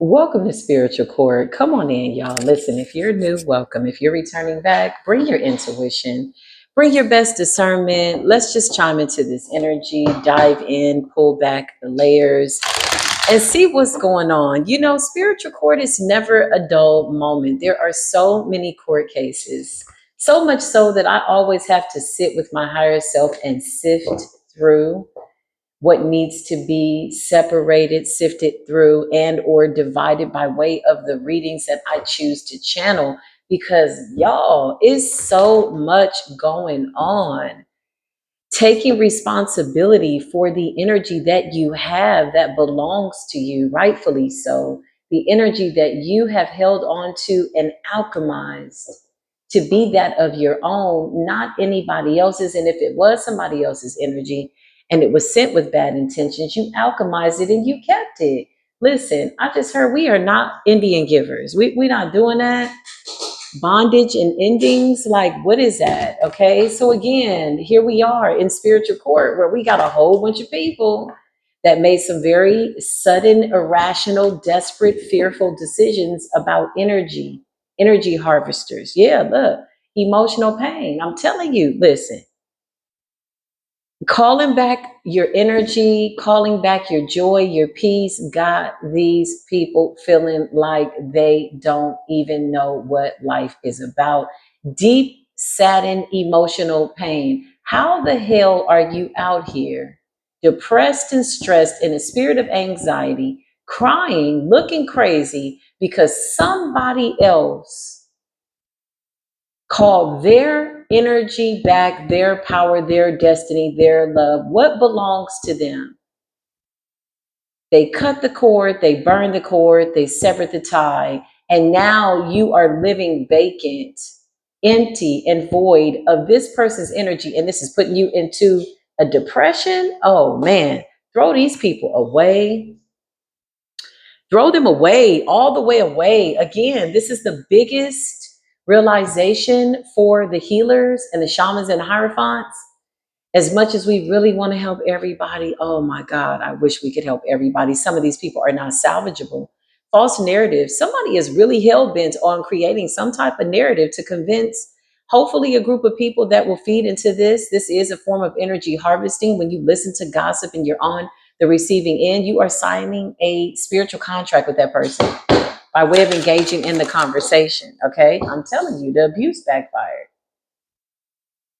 Welcome to Spiritual Court. Come on in, y'all. Listen, if you're new, welcome. If you're returning back, bring your intuition, bring your best discernment. Let's just chime into this energy, dive in, pull back the layers, and see what's going on. You know, Spiritual Court is never a dull moment. There are so many court cases, so much so that I always have to sit with my higher self and sift through what needs to be separated, sifted through, and or divided by way of the readings that I choose to channel, because y'all, is so much going on. Taking responsibility for the energy that you have that belongs to you, rightfully so, the energy that you have held on to and alchemized to be that of your own, not anybody else's. And if it was somebody else's energy and it was sent with bad intentions, you alchemized it and you kept it. Listen, I just heard we are not Indian givers. We're not doing that. Bondage and endings, like, what is that? Okay, so again, here we are in spiritual court where we got a whole bunch of people that made some very sudden, irrational, desperate, fearful decisions about energy harvesters. Yeah, look, emotional pain. I'm telling you, listen, calling back your energy, calling back your joy, your peace, got these people feeling like they don't even know what life is about. Deep, saddened, emotional pain. How the hell are you out here, depressed and stressed in a spirit of anxiety, crying, looking crazy because somebody else call their energy back, their power, their destiny, their love, what belongs to them? They cut the cord, they burn the cord, they severed the tie, and now you are living vacant, empty, and void of this person's energy. And this is putting you into a depression. Oh man, throw these people away. Throw them away, all the way away. Again, this is the biggest realization for the healers and the shamans and hierophants. As much as we really want to help everybody, oh my God, I wish we could help everybody. Some of these people are not salvageable. False narratives. Somebody is really hell bent on creating some type of narrative to convince, hopefully, a group of people that will feed into this. This is a form of energy harvesting. When you listen to gossip and you're on the receiving end, you are signing a spiritual contract with that person by way of engaging in the conversation. Okay. I'm telling you, the abuse backfired.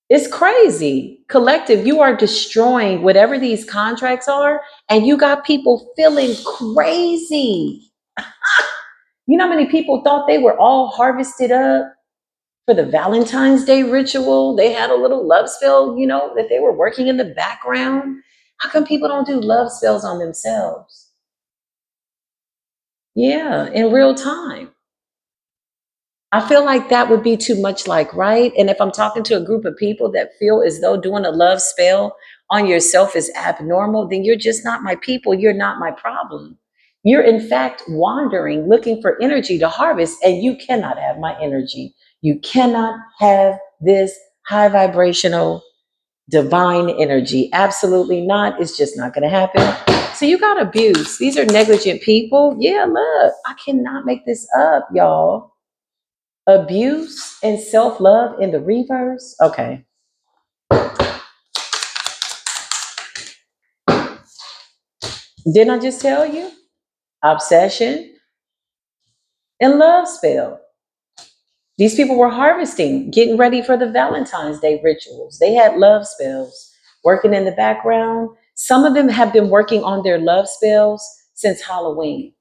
It's crazy. Collective, you are destroying whatever these contracts are, and you got people feeling crazy. You know how many people thought they were all harvested up for the Valentine's Day ritual? They had a little love spell, that they were working in the background. How come people don't do love spells on themselves? Yeah, in real time. I feel like that would be too much like, right? And if I'm talking to a group of people that feel as though doing a love spell on yourself is abnormal, then you're just not my people. You're not my problem. You're in fact wandering, looking for energy to harvest, and you cannot have my energy. You cannot have this high vibrational divine energy. Absolutely not. It's just not going to happen. So you got abuse. These are negligent people. Yeah, look, I cannot make this up, y'all. Abuse and self-love in the reverse. Okay. Didn't I just tell you? Obsession and love spell. These people were harvesting, getting ready for the Valentine's Day rituals. They had love spells working in the background. Some of them have been working on their love spells since Halloween.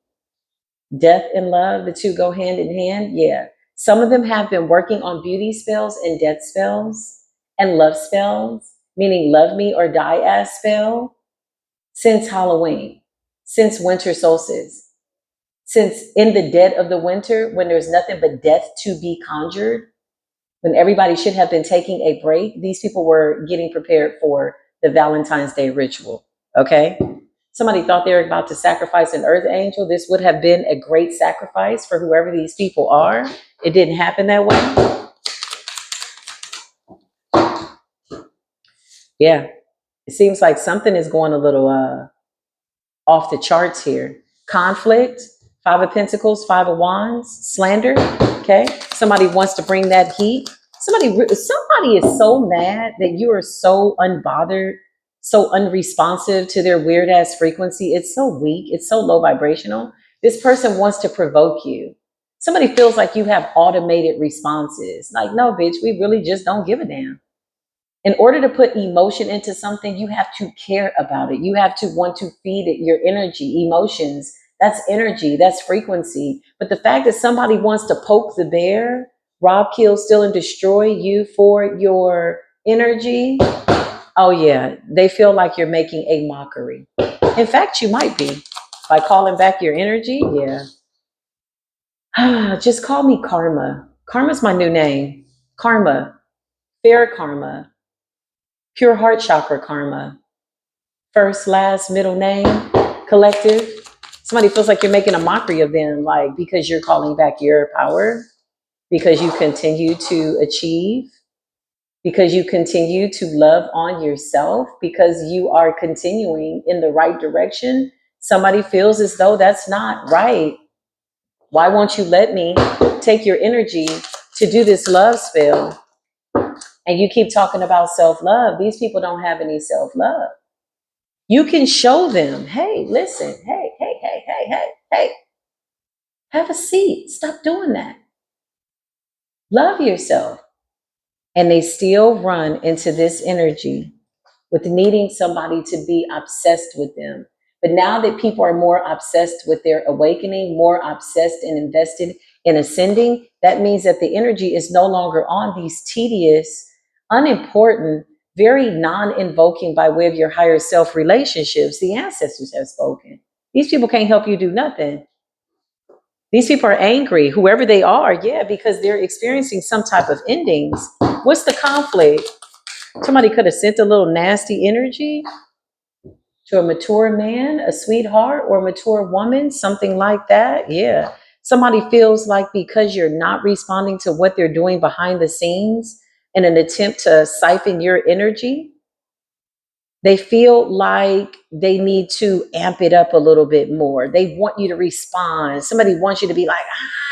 Death and love, the two go hand in hand. Yeah. Some of them have been working on beauty spells and death spells and love spells, meaning love me or die as spell, since Halloween, since winter solstice, since in the dead of the winter, when there's nothing but death to be conjured, when everybody should have been taking a break, these people were getting prepared for the Valentine's Day ritual. Okay. Somebody thought they were about to sacrifice an earth angel. This would have been a great sacrifice for whoever these people are. It didn't happen that way. Yeah. It seems like something is going a little off the charts here. Conflict, Five of Pentacles, Five of Wands, slander. Okay. Somebody wants to bring that heat. Somebody is so mad that you are so unbothered, so unresponsive to their weird ass frequency. It's so weak. It's so low vibrational. This person wants to provoke you. Somebody feels like you have automated responses. Like, no, bitch, we really just don't give a damn. In order to put emotion into something, you have to care about it. You have to want to feed it your energy, emotions. That's energy, that's frequency. But the fact that somebody wants to poke the bear, rob, kill, steal, and destroy you for your energy, oh yeah, they feel like you're making a mockery. In fact, you might be. By calling back your energy, yeah. Just call me Karma. Karma's my new name. Karma, fair karma, pure heart chakra karma. First, last, middle name, collective. Somebody feels like you're making a mockery of them, like because you're calling back your power, because you continue to achieve, because you continue to love on yourself, because you are continuing in the right direction. Somebody feels as though that's not right. Why won't you let me take your energy to do this love spell? And you keep talking about self-love. These people don't have any self-love. You can show them, hey, listen, hey, have a seat. Stop doing that. Love yourself. And they still run into this energy with needing somebody to be obsessed with them. But now that people are more obsessed with their awakening, more obsessed and invested in ascending, that means that the energy is no longer on these tedious, unimportant, very non-invoking by way of your higher self relationships. The ancestors have spoken. These people can't help you do nothing. These people are angry, whoever they are, yeah, because they're experiencing some type of endings. What's the conflict? Somebody could have sent a little nasty energy to a mature man, a sweetheart, or a mature woman, something like that. Yeah. Somebody feels like because you're not responding to what they're doing behind the scenes in an attempt to siphon your energy, they feel like they need to amp it up a little bit more. They want you to respond. Somebody wants you to be like,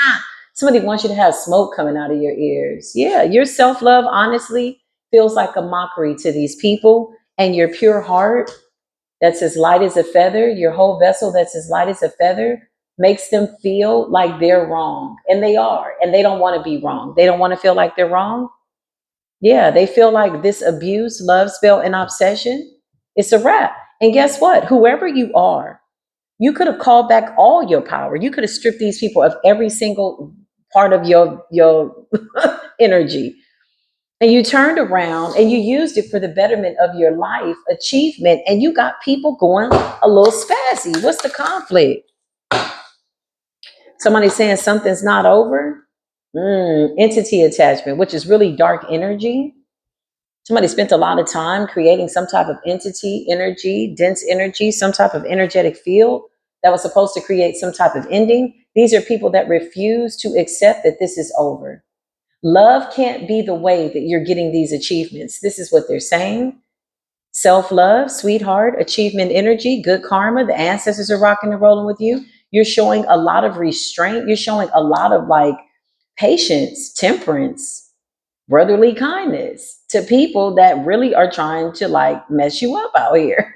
ah, somebody wants you to have smoke coming out of your ears. Yeah, your self-love honestly feels like a mockery to these people, and your pure heart that's as light as a feather, your whole vessel that's as light as a feather, makes them feel like they're wrong. And they are. And they don't want to be wrong. They don't want to feel like they're wrong. Yeah, they feel like this abuse, love spell, and obsession, it's a wrap. And guess what? Whoever you are, you could have called back all your power. You could have stripped these people of every single part of your energy. And you turned around and you used it for the betterment of your life achievement. And you got people going a little spazzy. What's the conflict? Somebody saying something's not over. Entity attachment, which is really dark energy. Somebody spent a lot of time creating some type of entity, energy, dense energy, some type of energetic field that was supposed to create some type of ending. These are people that refuse to accept that this is over. Love can't be the way that you're getting these achievements. This is what they're saying. Self-love, sweetheart, achievement energy, good karma. The ancestors are rocking and rolling with you. You're showing a lot of restraint. You're showing a lot of like patience, temperance, brotherly kindness to people that really are trying to like mess you up out here.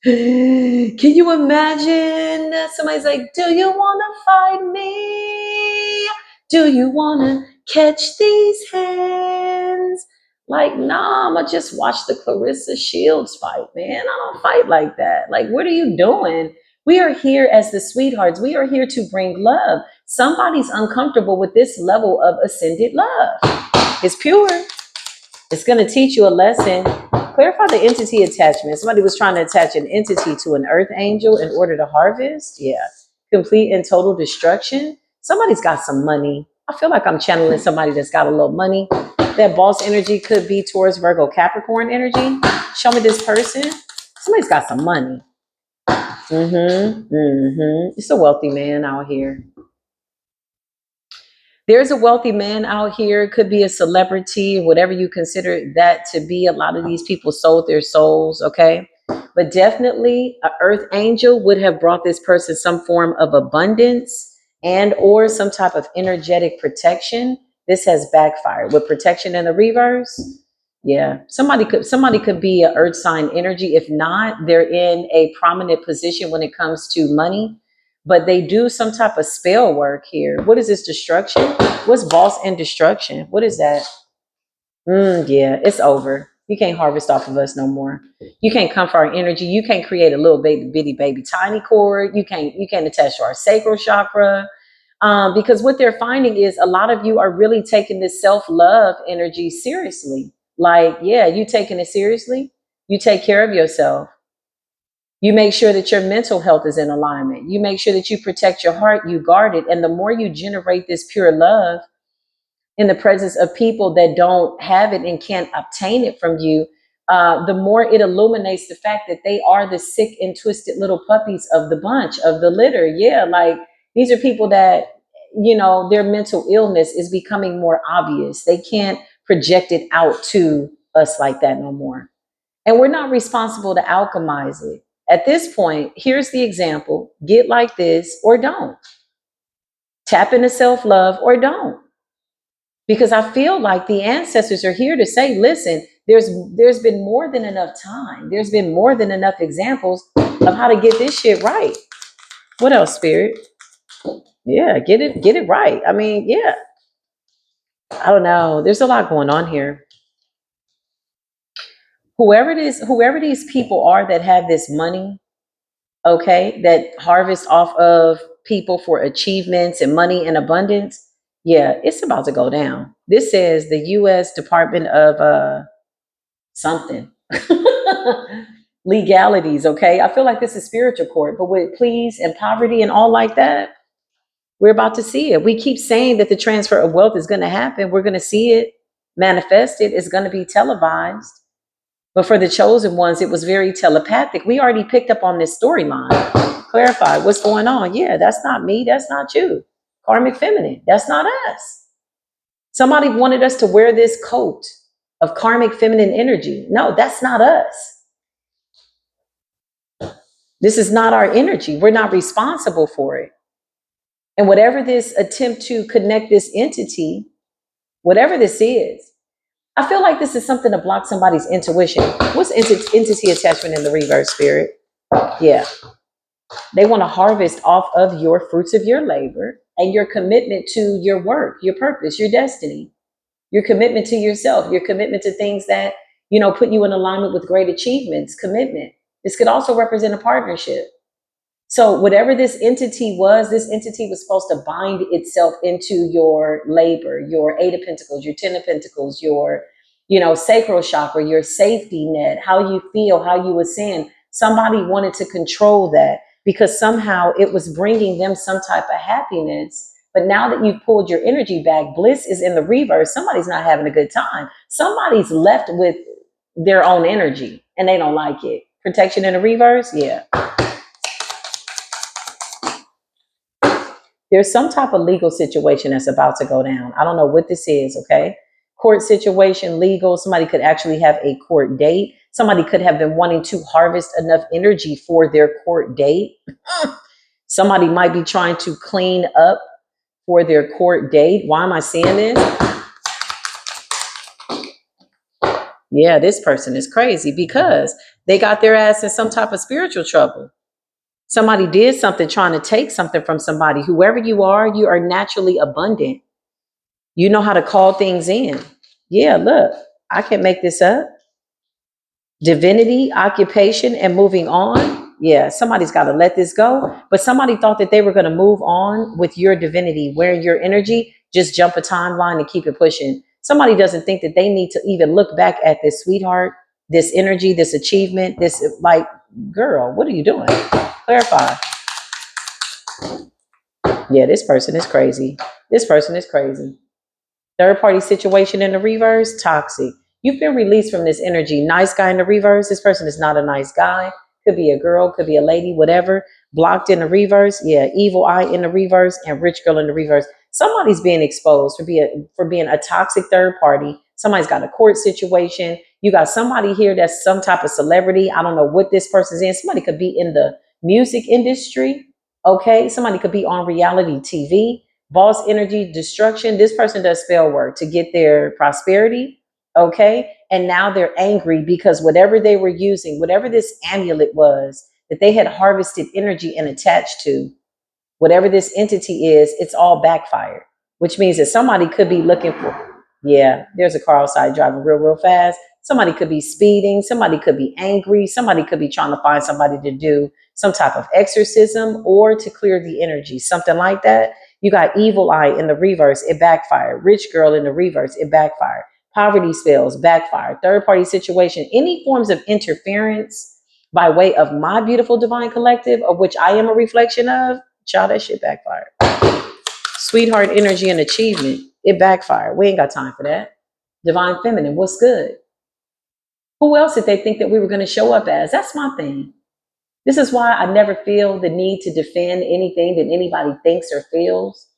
Can you imagine that somebody's like, do you want to fight me? Do you want to catch these hands? Like, nah, I'm going to just watch the Clarissa Shields fight, man. I don't fight like that. Like, what are you doing? We are here as the sweethearts. We are here to bring love. Somebody's uncomfortable with this level of ascended love. It's pure. It's going to teach you a lesson. Clarify the entity attachment. Somebody was trying to attach an entity to an earth angel in order to harvest. Yeah. Complete and total destruction. Somebody's got some money. I feel like I'm channeling somebody that's got a little money. That boss energy could be towards Virgo Capricorn energy. Show me this person. Somebody's got some money. It's a wealthy man out here. There's a wealthy man out here, could be a celebrity, whatever you consider that to be. A lot of these people sold their souls, okay? But definitely an earth angel would have brought this person some form of abundance and or some type of energetic protection. This has backfired with protection in the reverse. Yeah, somebody could be a earth sign energy. If not, they're in a prominent position when it comes to money, but they do some type of spell work here. What is this destruction? What's boss and destruction? What is that? Yeah, it's over. You can't harvest off of us no more. You can't come for our energy. You can't create a little baby bitty baby tiny cord. You can't attach to our sacral chakra. Because what they're finding is a lot of you are really taking this self-love energy seriously. Like, yeah, you taking it seriously. You take care of yourself. You make sure that your mental health is in alignment. You make sure that you protect your heart, you guard it. And the more you generate this pure love in the presence of people that don't have it and can't obtain it from you, the more it illuminates the fact that they are the sick and twisted little puppies of the bunch, of the litter. Yeah, like these are people that, their mental illness is becoming more obvious. They can't project it out to us like that no more. And we're not responsible to alchemize it. At this point, here's the example: get like this or don't. Tap into self love or don't. Because I feel like the ancestors are here to say, listen, there's been more than enough time. There's been more than enough examples of how to get this shit right. What else, spirit? Yeah, get it right. I mean, yeah. I don't know. There's a lot going on here. Whoever these people are that have this money, okay, that harvest off of people for achievements and money and abundance, yeah, it's about to go down. This says the U.S. Department of something legalities. Okay, I feel like this is spiritual court, but with pleas and poverty and all like that, we're about to see it. We keep saying that the transfer of wealth is going to happen. We're going to see it manifested. It's going to be televised. But for the chosen ones, it was very telepathic. We already picked up on this storyline. Clarify what's going on. Yeah, that's not me. That's not you. Karmic feminine. That's not us. Somebody wanted us to wear this coat of karmic feminine energy. No, that's not us. This is not our energy. We're not responsible for it. And whatever this attempt to connect this entity, whatever this is, I feel like this is something to block somebody's intuition. What's entity attachment in the reverse, spirit? Yeah. They want to harvest off of your fruits of your labor and your commitment to your work, your purpose, your destiny, your commitment to yourself, your commitment to things that, put you in alignment with great achievements, commitment. This could also represent a partnership. So whatever this entity was supposed to bind itself into your labor, your Eight of Pentacles, your Ten of Pentacles, your, sacral chakra, your safety net, how you feel, how you ascend. Somebody wanted to control that because somehow it was bringing them some type of happiness. But now that you've pulled your energy back, bliss is in the reverse. Somebody's not having a good time. Somebody's left with their own energy and they don't like it. Protection in the reverse, yeah. There's some type of legal situation that's about to go down. I don't know what this is, okay? Court situation, legal. Somebody could actually have a court date. Somebody could have been wanting to harvest enough energy for their court date. Somebody might be trying to clean up for their court date. Why am I saying this? Yeah, this person is crazy because they got their ass in some type of spiritual trouble. Somebody did something trying to take something from somebody. Whoever you are naturally abundant. You know how to call things in. Yeah, look, I can make this up. Divinity, occupation, and moving on. Yeah, somebody's got to let this go. But somebody thought that they were going to move on with your divinity, wearing your energy, just jump a timeline and keep it pushing. Somebody doesn't think that they need to even look back at this, sweetheart, this energy, this achievement, this, like, girl, what are you doing? Clarify. Yeah, this person is crazy. This person is crazy. Third party situation in the reverse, toxic. You've been released from this energy. Nice guy in the reverse. This person is not a nice guy. Could be a girl, could be a lady, whatever. Blocked in the reverse. Yeah, evil eye in the reverse and rich girl in the reverse. Somebody's being exposed for being a toxic third party Somebody's got a court situation. You got somebody here that's some type of celebrity. I don't know what this person's in. Somebody could be in the music industry. Okay. Somebody could be on reality TV. Boss energy destruction. This person does spell work to get their prosperity. Okay. And now they're angry because whatever they were using, whatever this amulet was that they had harvested energy and attached to, whatever this entity is, it's all backfired, which means that somebody could be looking for, yeah, there's a car outside driving real, real fast. Somebody could be speeding. Somebody could be angry. Somebody could be trying to find somebody to do some type of exorcism or to clear the energy, something like that. You got evil eye in the reverse, it backfired. Rich girl in the reverse, it backfired. Poverty spells, backfired. Third party situation, any forms of interference by way of my beautiful divine collective, of which I am a reflection of, child, that shit backfired. Sweetheart energy and achievement, it backfired. We ain't got time for that. Divine feminine, what's good? Who else did they think that we were going to show up as? That's my thing. This is why I never feel the need to defend anything that anybody thinks or feels.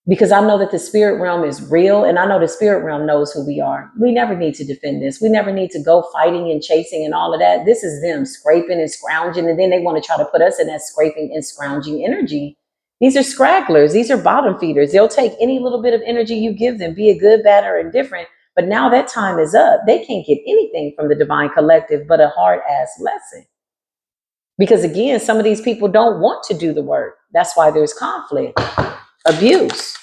Because I know that the spirit realm is real, and I know the spirit realm knows who we are. We never need to defend this. We never need to go fighting and chasing and all of that. This is them scraping and scrounging, and then they want to try to put us in that scraping and scrounging energy. These are scragglers. These are bottom feeders. They'll take any little bit of energy you give them, be it good, bad, or indifferent. But now that time is up. They can't get anything from the divine collective but a hard-ass lesson. Because again, some of these people don't want to do the work. That's why there's conflict, abuse.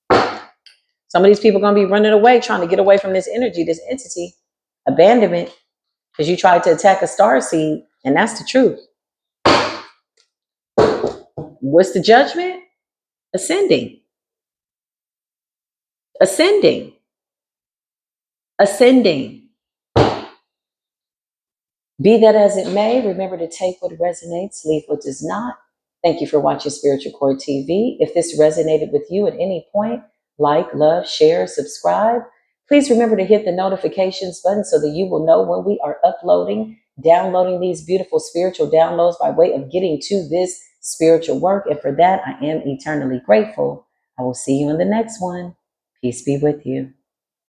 Some of these people are going to be running away, trying to get away from this energy, this entity, abandonment, because you tried to attack a star seed, and that's the truth. What's the judgment? Ascending. Ascending. Ascending. Be that as it may, remember to take what resonates, leave what does not. Thank you for watching Spiritual Core TV. If this resonated with you at any point, like, love, share, subscribe. Please remember to hit the notifications button so that you will know when we are uploading, downloading these beautiful spiritual downloads by way of getting to this spiritual work. And for that, I am eternally grateful. I will see you in the next one. Peace be with you.